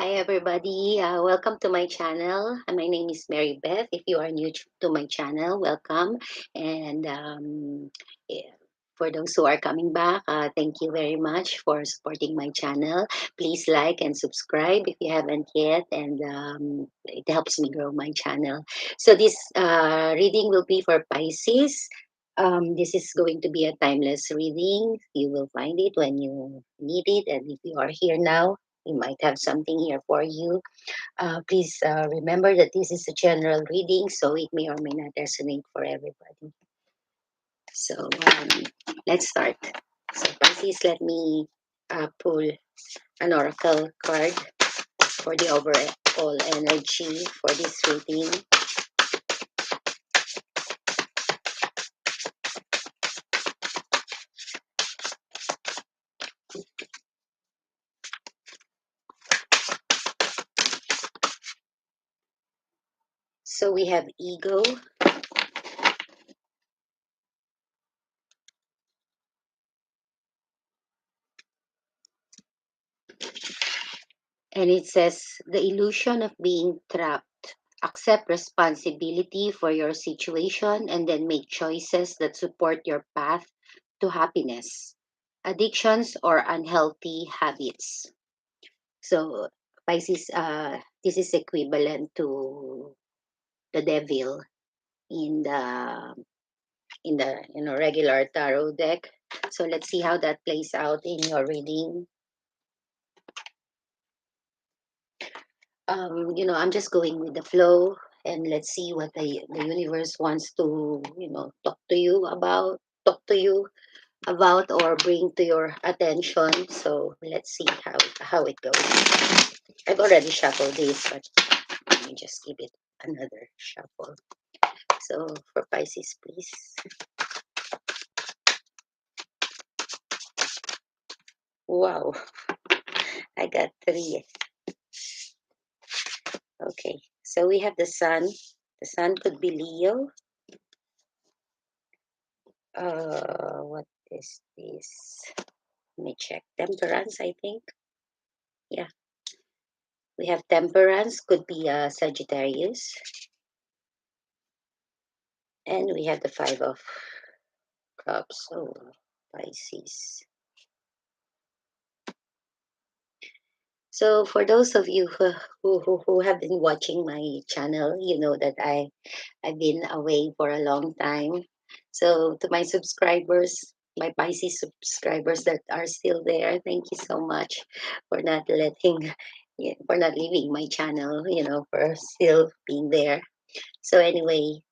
Hi, everybody. Welcome to my channel. My name is Mary Beth. If you are new to my channel, welcome. And yeah, for those who are coming back, thank you very much for supporting my channel. Please like and subscribe if you haven't yet, and it helps me grow my channel. So, this reading will be for Pisces. This is going to be a timeless reading. You will find it when you need it, and if you are here now, we might have something here for you. Please remember that this is a general reading, so it may or may not resonate for everybody. So let's start. So Pisces, let me pull an oracle card for the overall energy for this reading. So we have ego, and it says the illusion of being trapped. Accept responsibility for your situation and then make choices that support your path to happiness, addictions, or unhealthy habits. So, Pisces, this is equivalent to the devil in the regular tarot deck. So let's see how that plays out in your reading. I'm just going with the flow, and let's see what the universe wants to, talk to you about or bring to your attention. So let's see how it goes. I've already shuffled this, but let me just give it another shuffle. So for Pisces, please. Wow, I got three. Okay, so we have the sun. The sun could be Leo. What is this? Let me check. Temperance, I think. Yeah, we have temperance, could be Sagittarius. And we have the five of cups. Oh, Pisces. So for those of you who have been watching my channel, you know that I've been away for a long time. So to my subscribers, my Pisces subscribers that are still there, thank you so much for not letting, yeah, for not leaving my channel, for still being there. So anyway,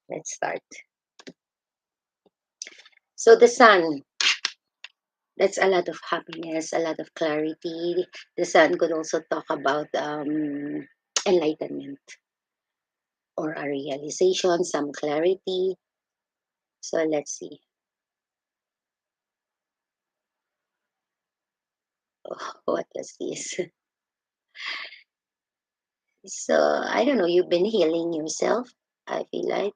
let's start. So the sun, that's a lot of happiness, a lot of clarity. The sun could also talk about enlightenment or a realization, some clarity. So let's see. Oh, what was this? So I don't know. You've been healing yourself. I feel like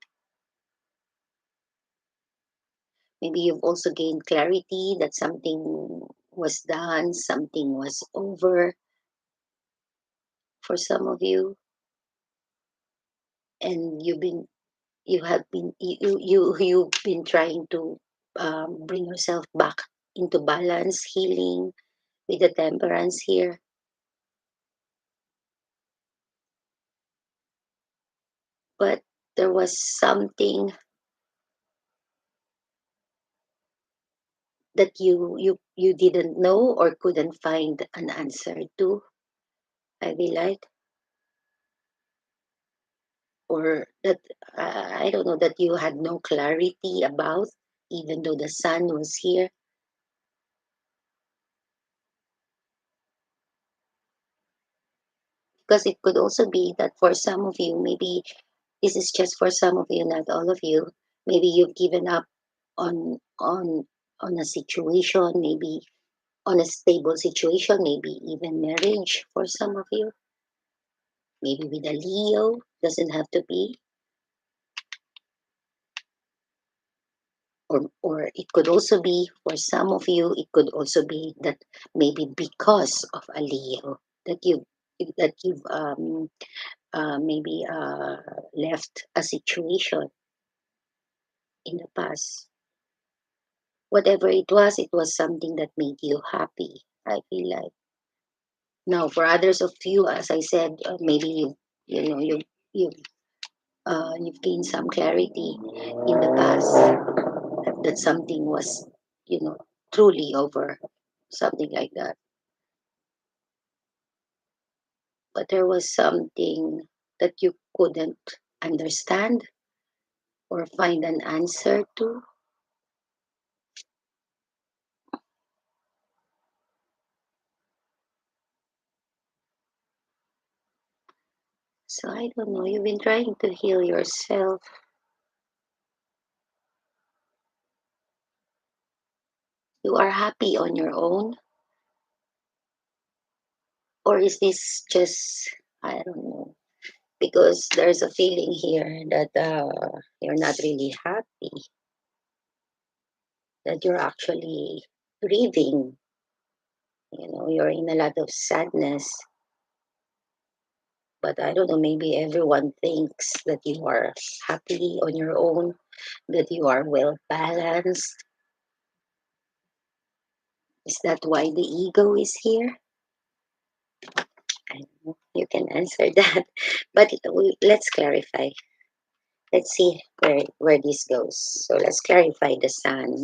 maybe you've also gained clarity that something was done, something was over for some of you, and you've been trying to bring yourself back into balance, healing with the temperance here. But there was something that you didn't know or couldn't find an answer to, I feel like, or that I don't know, that you had no clarity about, even though the sun was here. Because it could also be that for some of you, maybe this is just for some of you, not all of you. Maybe you've given up on on on a situation, maybe on a stable situation, maybe even marriage for some of you. Maybe with a Leo, doesn't have to be. Or it could also be for some of you, it could also be that maybe because of a Leo that that you've maybe left a situation in the past. Whatever it was something that made you happy. I feel like now for others of you, as I said, maybe you know you you've gained some clarity in the past that something was you know truly over, something like that. But there was something that you couldn't understand or find an answer to. So I don't know. You've been trying to heal yourself. You are happy on your own, or is this just I don't know? Because there's a feeling here that you're not really happy, that you're actually grieving. You're in a lot of sadness, but I don't know, maybe everyone thinks that you are happy on your own, that you are well balanced. Is that why the ego is here? I don't know. You can answer that. But let's clarify. Let's see where this goes. So let's clarify the sun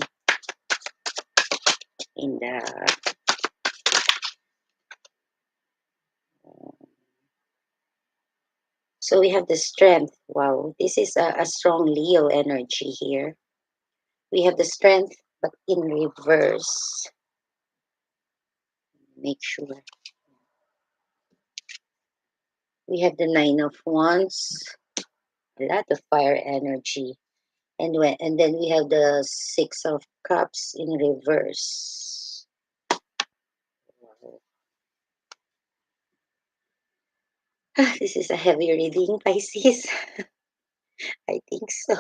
in the. So we have the strength. Wow, this is a strong Leo energy here. We have the strength, but in reverse. Make sure. We have the Nine of Wands, a lot of fire energy. And then we have the Six of Cups in reverse. This is a heavy reading, Pisces. I think so.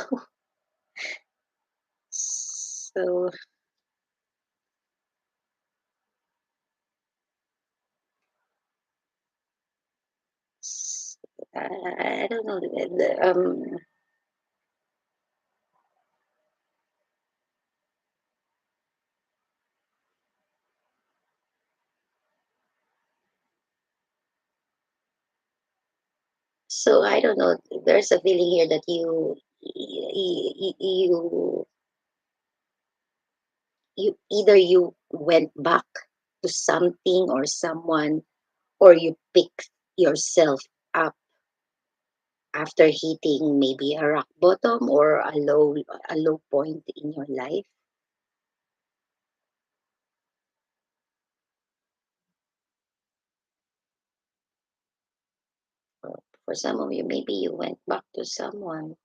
So I don't know. So I don't know. There's a feeling here that you either you went back to something or someone, or you pick yourself up after hitting maybe a rock bottom or a low point in your life. For some of you, maybe you went back to someone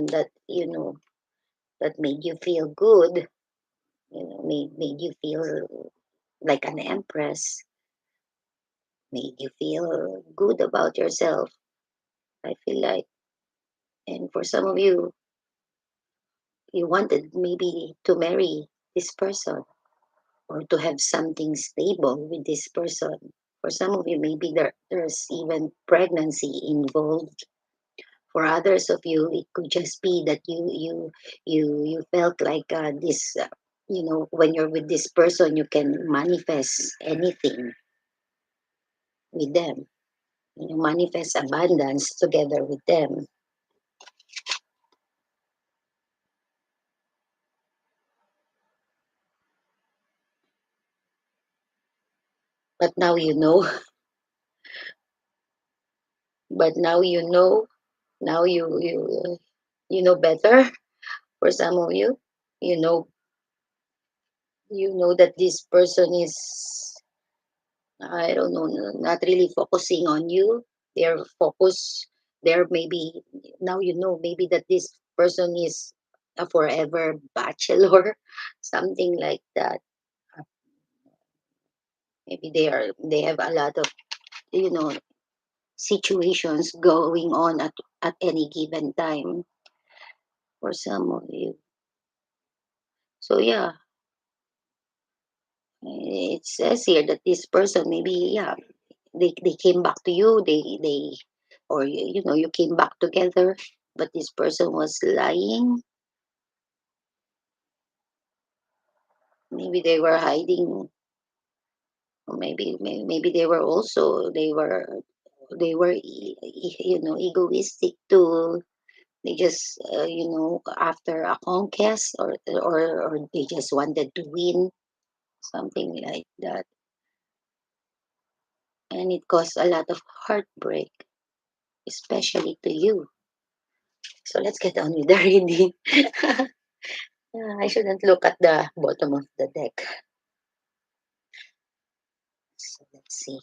that that made you feel good, made you feel like an empress, made you feel good about yourself. I feel like, and for some of you, you wanted maybe to marry this person or to have something stable with this person. For some of you, maybe there's even pregnancy involved. For others of you, it could just be that you felt like this. When you're with this person, you can manifest anything with them. Manifest abundance together with them. But now you know. But now you know. Now you know better. For some of you, you know that this person is, I don't know, not really focusing on you. They're focused. They're maybe now you know maybe that this person is a forever bachelor, something like that. Maybe they have a lot of you know situations going on at any given time for some of you. So yeah, it says here that this person maybe, yeah, they came back to you, they or you know, you came back together, but this person was lying. Maybe they were hiding, or maybe they were also you know, egoistic too. They just you know, after a conquest, or they just wanted to win, something like that, and it caused a lot of heartbreak, especially to you. So let's get on with the reading. I shouldn't look at the bottom of the deck. So let's see.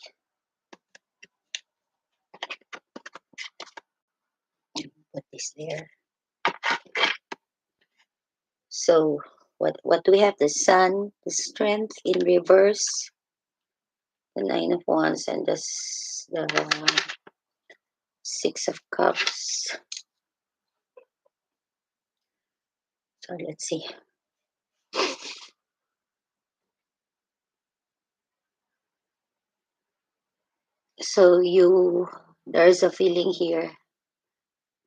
Put this there. So what do we have? The Sun, the Strength in reverse, the Nine of Wands, and the Six of Cups. So let's see. So there's a feeling here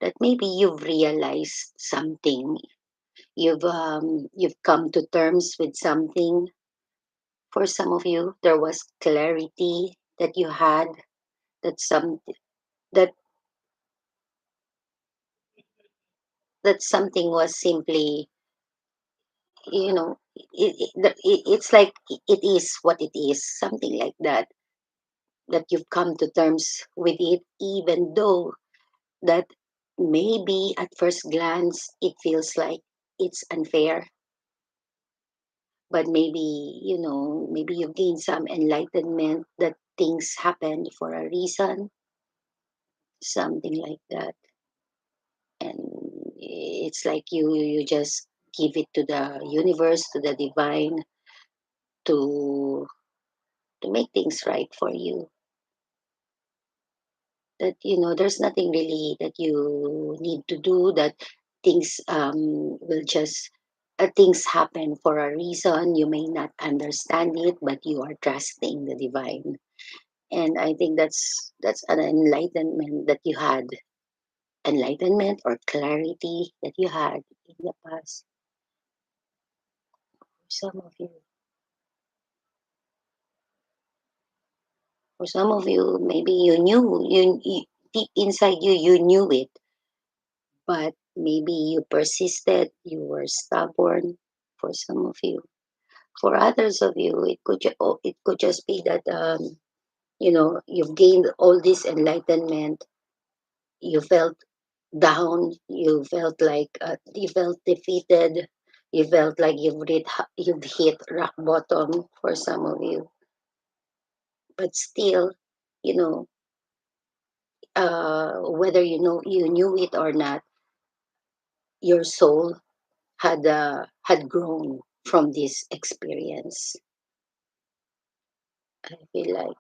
that maybe you've realized something. You've come to terms with something. For some of you, there was clarity that you had, that some that that something was simply, you know, it's like it is what it is, something like that, that you've come to terms with it, even though that maybe at first glance it feels like it's unfair, but maybe, you know, maybe you gain some enlightenment that things happened for a reason, something like that. And it's like you just give it to the universe, to the divine, to to make things right for you. That, you know, there's nothing really that you need to do, that things will just things happen for a reason. You may not understand it, but you are trusting the divine. And I think that's an enlightenment that you had, enlightenment or clarity that you had in the past. Some of you, for some of you, maybe you deep inside you, you knew it, but maybe you persisted, you were stubborn. For some of you, for others of you, it could just be that you know, you've gained all this enlightenment. You felt down. You felt like you felt defeated. You felt like you've hit rock bottom for some of you, but still, you know, whether you know you knew it or not, your soul had grown from this experience. I feel like,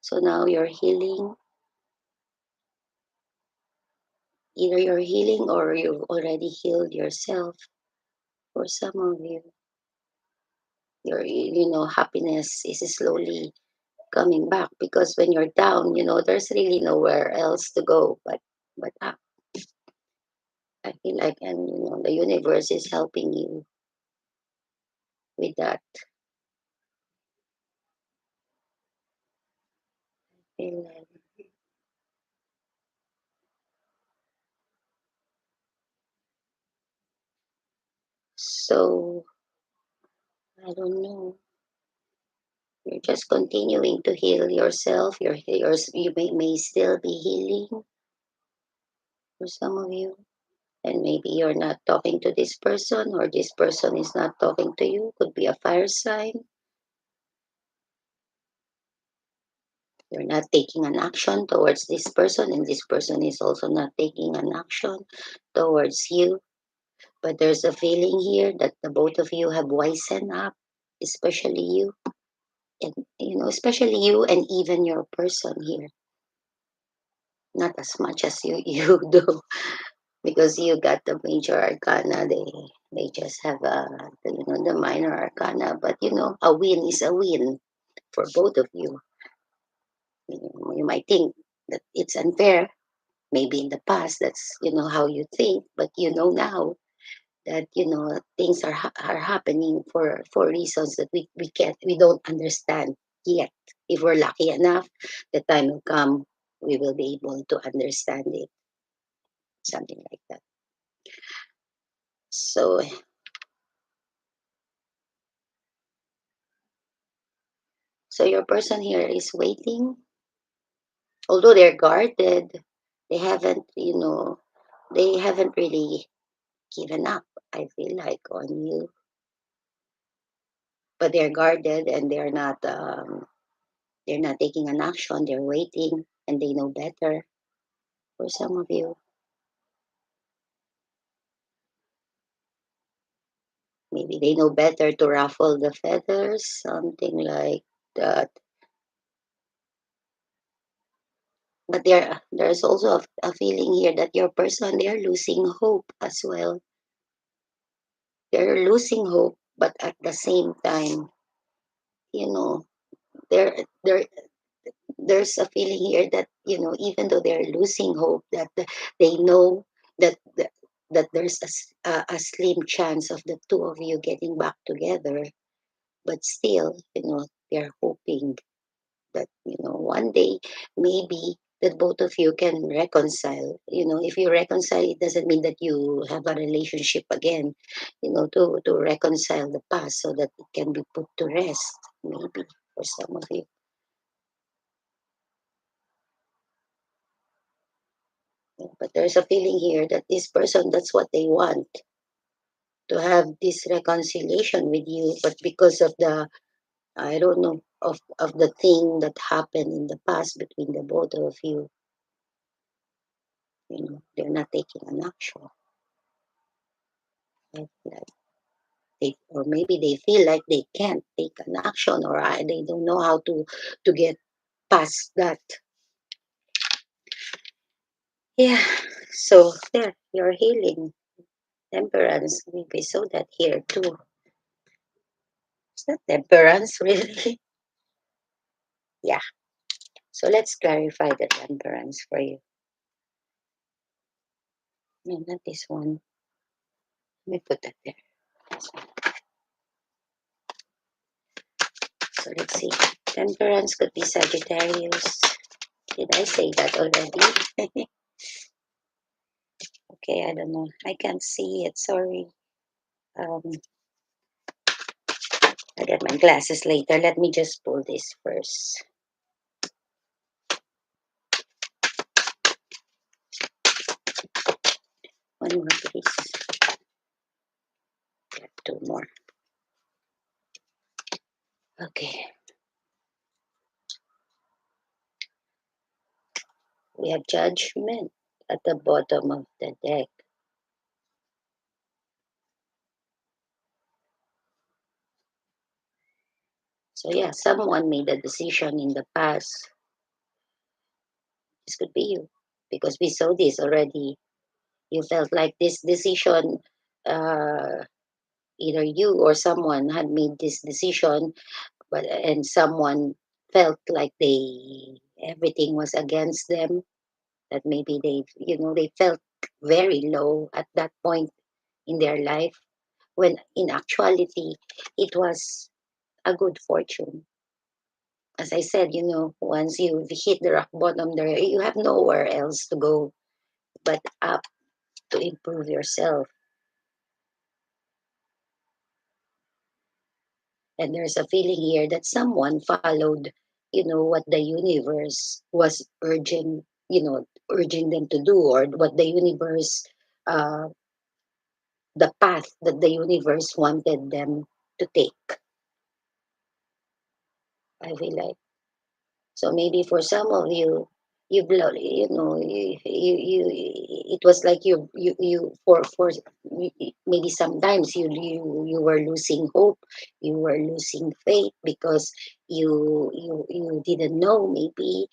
so now you're healing. Either you're healing or you've already healed yourself. For some of you, your, you know, happiness is slowly coming back, because when you're down, you know, there's really nowhere else to go but up. I feel like, and you know, the universe is helping you with that. I feel like, so I don't know. You're just continuing to heal yourself. You may still be healing for some of you. And maybe you're not talking to this person, or this person is not talking to you. Could be a fire sign. You're not taking an action towards this person, and this person is also not taking an action towards you. But there's a feeling here that the both of you have wisened up, especially you. And you know, especially you, and even your person here. not as much as you do, because you got the major arcana. They just have the minor arcana, but a win is a win for both of you. You might think that it's unfair. Maybe in the past, that's how you think, but now that things are happening for reasons that we don't understand yet. If we're lucky enough, the time will come, we will be able to understand it, something like that. So so your person here is waiting, although they're guarded. They haven't they haven't really given up, I feel like, on you, but they're guarded, and they're not taking an action. They're waiting, and they know better. For some of you, maybe they know better to ruffle the feathers, something like that. But there's also a feeling here that your person, they're losing hope as well. They're losing hope, but at the same time, you know, there there there's a feeling here that even though they're losing hope, that they know that that there's a slim chance of the two of you getting back together. But still, they're hoping that one day maybe that both of you can reconcile. If you reconcile, it doesn't mean that you have a relationship again. To reconcile the past so that it can be put to rest, maybe, for some of you. But there's a feeling here that this person, that's what they want, to have this reconciliation with you. But because of the, I don't know, of the thing that happened in the past between the both of you, they're not taking an action. Like or maybe they feel like they can't take an action, or they don't know how to get past that. Yeah. So there, you're healing. Temperance. We saw that here too. Is that temperance really? Yeah. So let's clarify the temperance for you. No, not this one. Let me put that there. This one. So let's see. Temperance could be Sagittarius. Did I say that already? Okay, I don't know. I can't see it. Sorry. Um, I get my glasses later. Let me just pull this first. One more, please. Two more. Okay. We have Judgment at the bottom of the deck. So yeah, someone made a decision in the past. This could be you, because we saw this already. You felt like this decision, uh, either you or someone had made this decision, and someone felt like everything was against them. That maybe they felt very low at that point in their life, when in actuality it was a good fortune. As I said, once you've hit the rock bottom, there you have nowhere else to go but up, to improve yourself. And there's a feeling here that someone followed, what the universe was urging them to do, or what the universe, uh, the path that the universe wanted them to take. I feel like, so maybe for some of you, it was like you for maybe sometimes you were losing hope, you were losing faith, because you didn't know, maybe,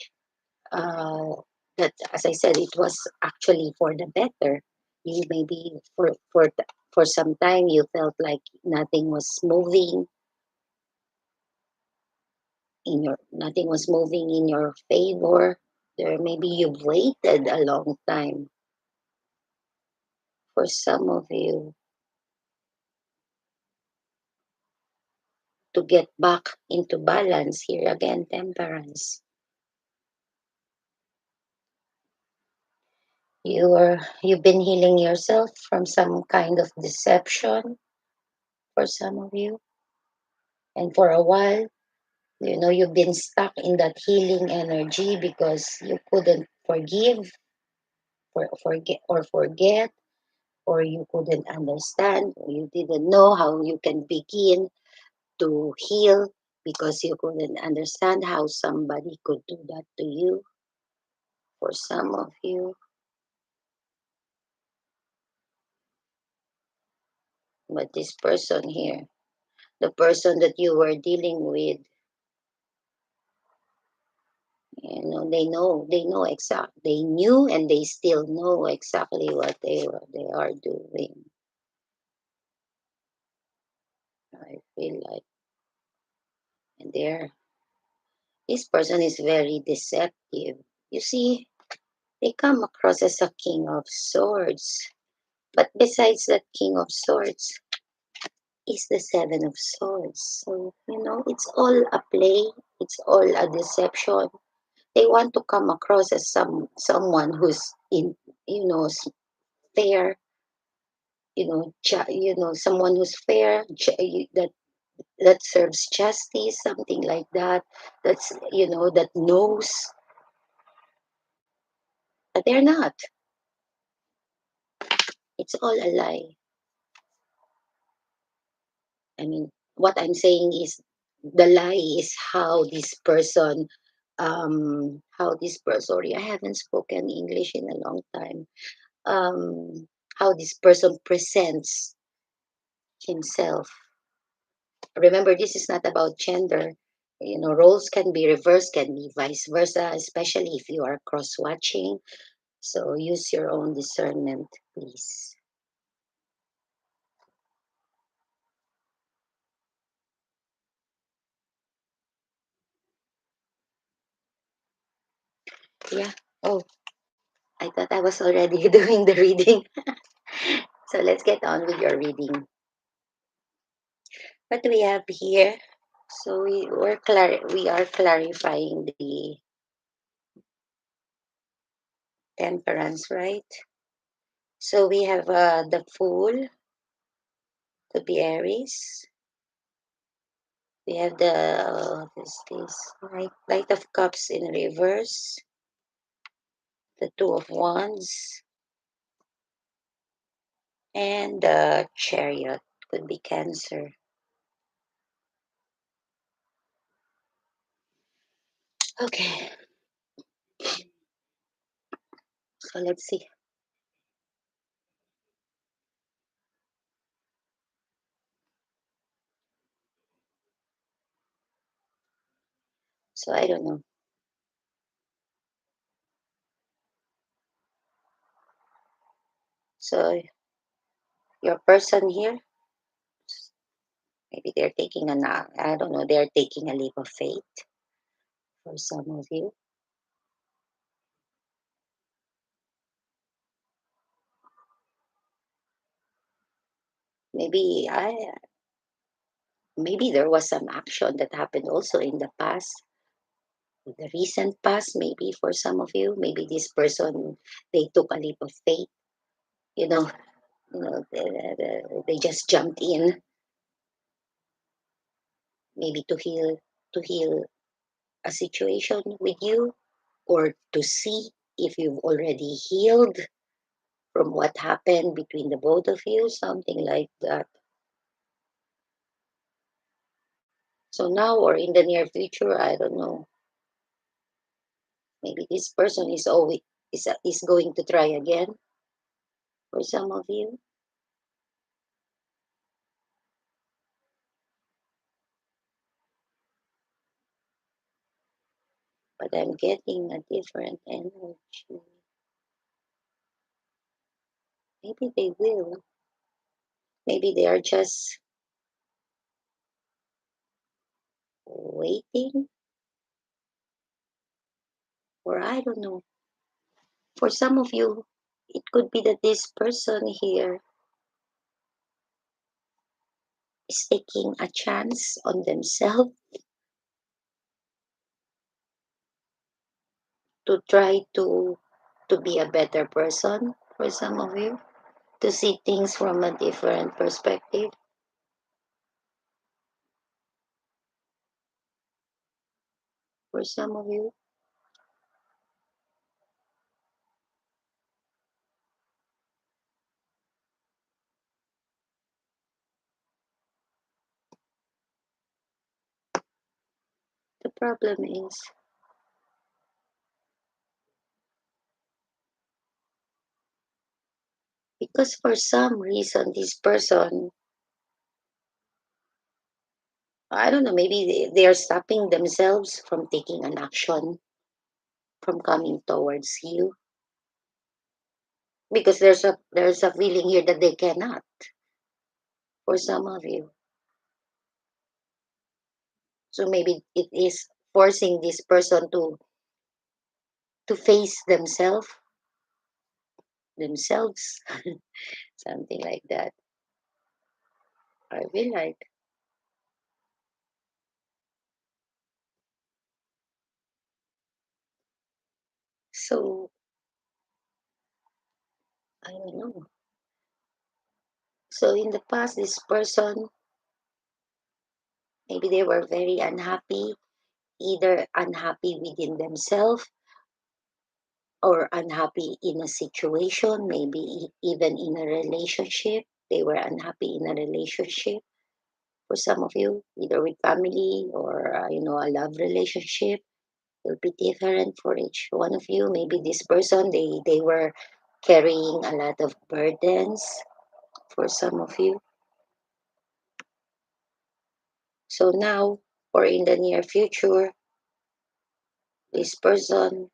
uh that, as I said, it was actually for the better. You maybe for some time you felt like nothing was moving nothing was moving in your favor. There maybe you've waited a long time. For some of you, to get back into balance, here again, temperance. You've been healing yourself from some kind of deception for some of you, and for a while, you've been stuck in that healing energy because you couldn't forgive, forget, or you couldn't understand, or you didn't know how you can begin to heal because you couldn't understand how somebody could do that to you. For some of you, but this person here, the person that you were dealing with, they knew, and they still know exactly what they are doing. I feel like, and this person is very deceptive. You see, they come across as a king of swords, but besides that king of swords is the seven of swords. So it's all a play, it's all a deception. They want to come across as someone who's in you know fair, someone who's fair, that serves justice, something like that. That's that knows, but they're not. It's all a lie. I mean, what I'm saying is, the lie is how this person, sorry, I haven't spoken English in a long time. How this person presents himself. Remember, this is not about gender. Roles can be reversed, can be vice versa, especially if you are cross watching. So use your own discernment, please. Yeah. Oh, I thought I was already doing the reading. So let's get on with your reading. What do we have here? So we are clarifying the temperance, right? So we have the Fool, could be Aries. We have what is this? Knight of Cups in reverse, the Two of Wands, and the Chariot, could be Cancer. Okay, so let's see. So I don't know. So your person here, maybe they're taking I don't know, they're taking a leap of faith for some of you. Maybe maybe there was some action that happened also in the past, the recent past, maybe for some of you. Maybe this person, they took a leap of faith, you know, they just jumped in, maybe to heal a situation with you, or to see if you've already healed from what happened between the both of you, something like that. So now or in the near future, I don't know. Maybe this person is going to try again for some of you. but I'm getting a different energy. Maybe they will. Maybe they are just waiting, or I don't know. For some of you, it could be that this person here is taking a chance on themselves to try to be a better person. For some of you, to see things from a different perspective. For some of you, the problem is because for some reason this person, I don't know, maybe they are stopping themselves from taking an action, from coming towards you, because there's a feeling here that they cannot. For some of you, so maybe it is forcing this person to face themselves, something like that. I feel like so. I don't know. So in the past, this person, maybe they were very unhappy, either unhappy within themselves or unhappy in a situation, maybe even in a relationship. They were unhappy in a relationship. For some of you, either with family or a love relationship, will be different for each one of you. Maybe this person, they were carrying a lot of burdens for some of you. So now, or in the near future, this person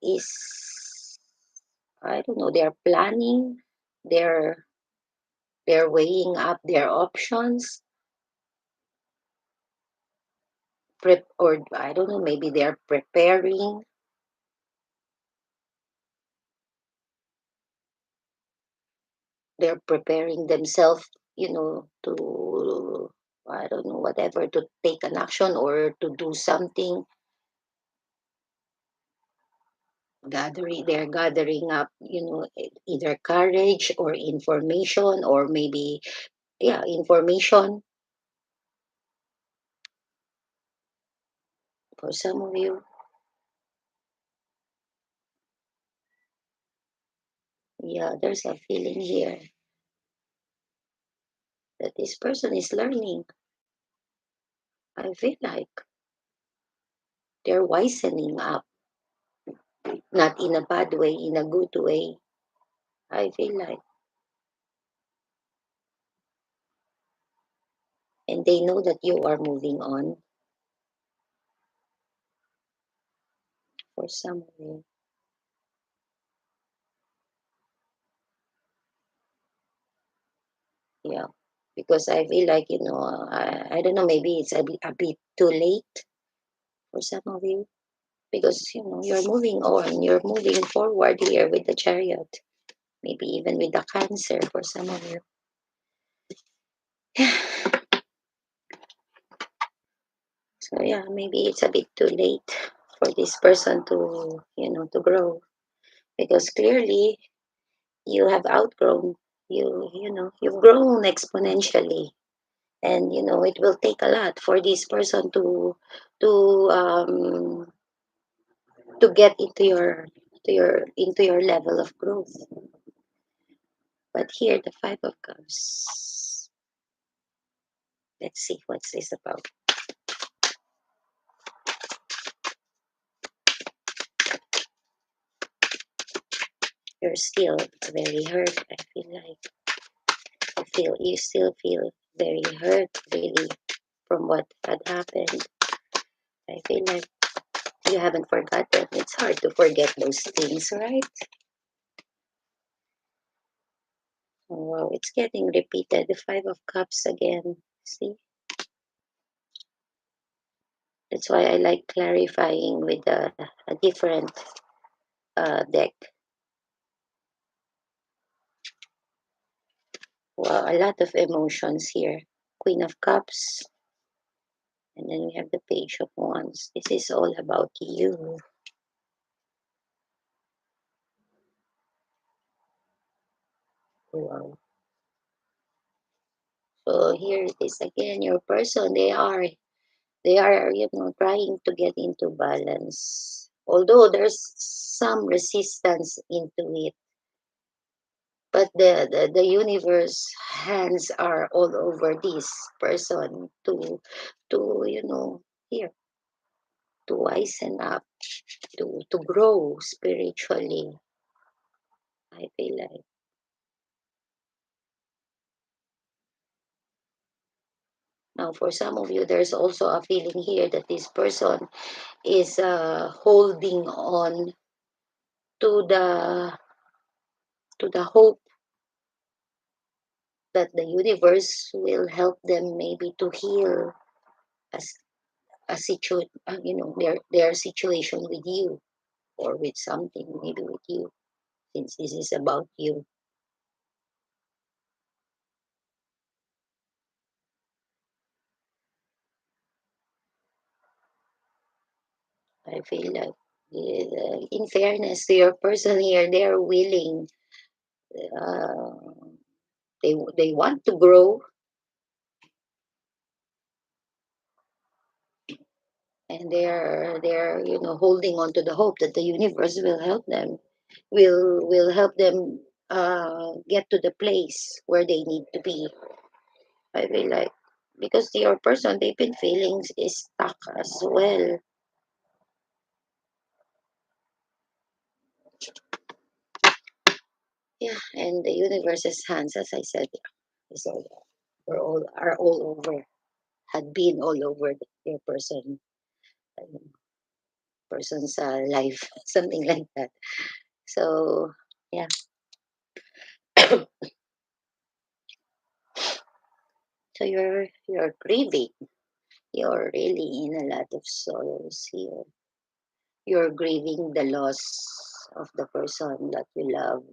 is, I don't know, they're planning, they're they're weighing up their options, or I don't know, maybe they're preparing themselves, to, I don't know, whatever, to take an action or to do something. They're gathering up, either courage or information, or maybe, yeah, information for some of you. Yeah, there's a feeling here that this person is learning. I feel like they're wisening up, not in a bad way, in a good way. I feel like, and they know that you are moving on for some of you. Yeah, because I feel like, I don't know, maybe it's a bit too late for some of you, because, you're moving on, you're moving forward here with the chariot, maybe even with the cancer for some of you. So yeah, maybe it's a bit too late for this person to grow, because clearly you have outgrown, you've grown exponentially, and it will take a lot for this person to um to get into your level of growth. But here, the Five of Cups. Let's see what's this about. You're still very hurt. I feel like you still feel very hurt, really, from what had happened. I feel like You haven't forgotten. It's hard to forget those things, right? Oh, wow, it's getting repeated. The Five of Cups again. See? That's why I like clarifying with a different deck. Wow, a lot of emotions here. Queen of Cups, and then we have the Page of Wands. This is all about you. Wow. So here it is again. Your person, they are trying to get into balance. Although there's some resistance into it, but the universe hands are all over this person to here to wisen up, to grow spiritually. I feel like now for some of you there's also a feeling here that this person is holding on to the hope that the universe will help them maybe to heal as a situation, their situation with you or with something maybe with you, since this is about you. I feel like in fairness to your person here, they're willing, uh, they want to grow, and they're holding on to the hope that the universe will help them, will help them get to the place where they need to be. I feel like because your person, they've been feeling is stuck as well. Yeah, and the universe's hands, as I said, is all over, had been all over your person's life, something like that. So yeah, so you're grieving. You're really in a lot of sorrows here. You're grieving the loss of the person that you love,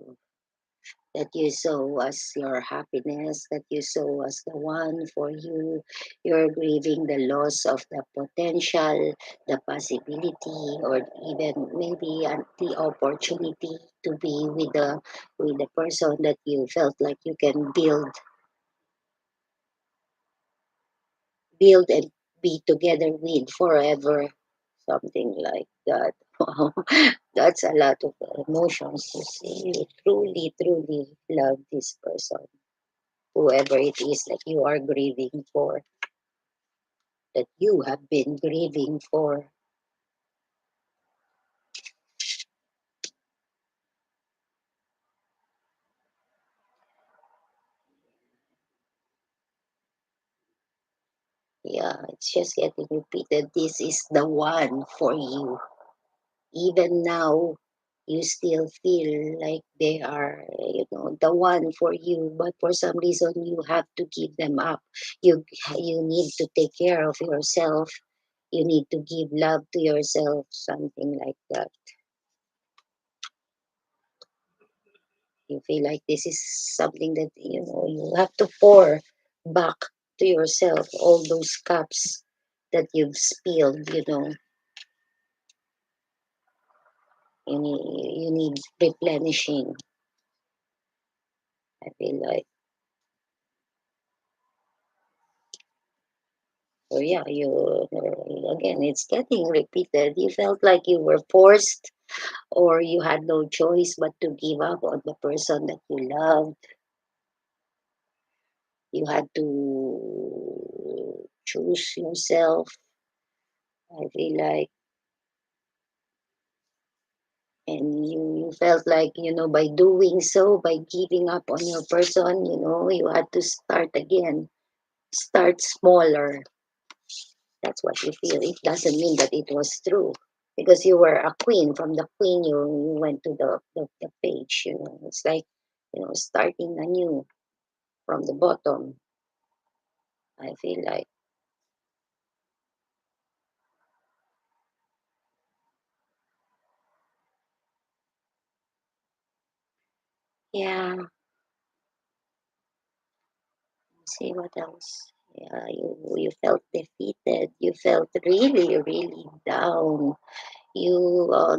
that you saw as your happiness, that you saw as the one for you. You're grieving the loss of the potential, the possibility, or even maybe the opportunity to be with the person that you felt like you can build and be together with forever, something like that. Wow, that's a lot of emotions to see. You truly, truly love this person, whoever it is that you are grieving for, that you have been grieving for. Yeah, it's just getting repeated. This is the one for you. Even now, you still feel like they are, the one for you, but for some reason, you have to give them up. You need to take care of yourself. You need to give love to yourself, something like that. You feel like this is something that you have to pour back to yourself, all those cups that you've spilled. You need replenishing. I feel like. So yeah, again, it's getting repeated. You felt like you were forced, or you had no choice but to give up on the person that you loved. You had to choose yourself. I feel like, and you felt like, by doing so, by giving up on your person, you had to start again, start smaller. That's what you feel. It doesn't mean that it was true. because you were a queen. From the queen, you went to the page. It's like starting anew from the bottom. I feel like, yeah. See what else? Yeah, you felt defeated. You felt really, really down.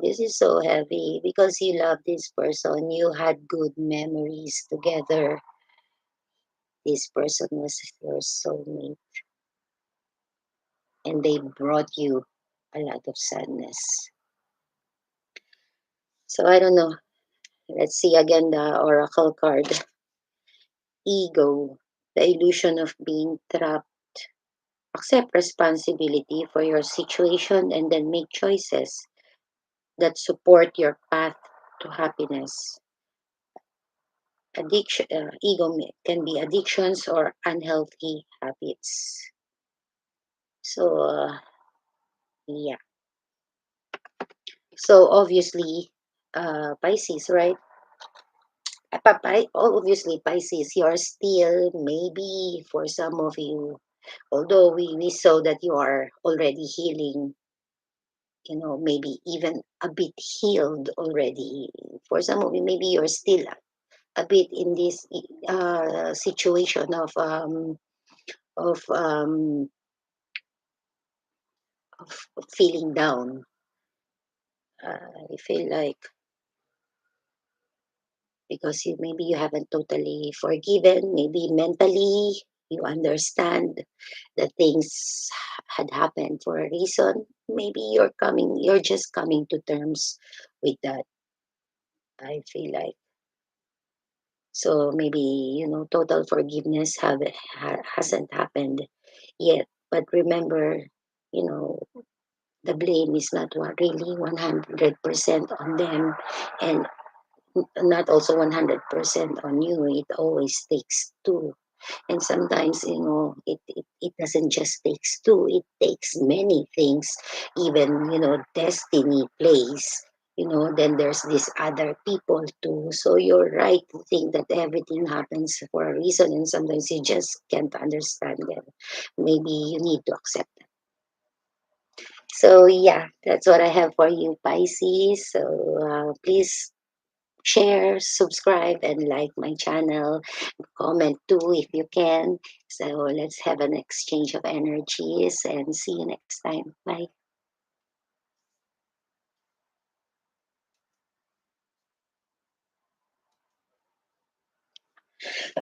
This is so heavy because you love this person. You had good memories together. This person was your soulmate, and they brought you a lot of sadness. So I don't know. Let's see again the oracle card. Ego, the illusion of being trapped. Accept responsibility for your situation and then make choices that support your path to happiness. Can be addictions or unhealthy habits. So, yeah. So, obviously, Pisces, right? Obviously, Pisces, you're still maybe for some of you, although we saw that you are already healing, maybe even a bit healed already. For some of you, maybe you're still a bit in this situation of um, of feeling down. I feel like because maybe you haven't totally forgiven, maybe mentally you understand that things had happened for a reason. Maybe you're just coming to terms with that. I feel like so maybe total forgiveness hasn't happened yet. But remember, you know the blame is not really 100% on them, and not also 100% on you. It always takes two. And sometimes, it doesn't just takes two, it takes many things. Even, destiny plays. Then there's these other people too. So you're right to think that everything happens for a reason, and sometimes you just can't understand them. Maybe you need to accept that. So yeah, that's what I have for you, Pisces. So please share, subscribe, and like my channel. Comment too if you can. So let's have an exchange of energies and see you next time. Bye.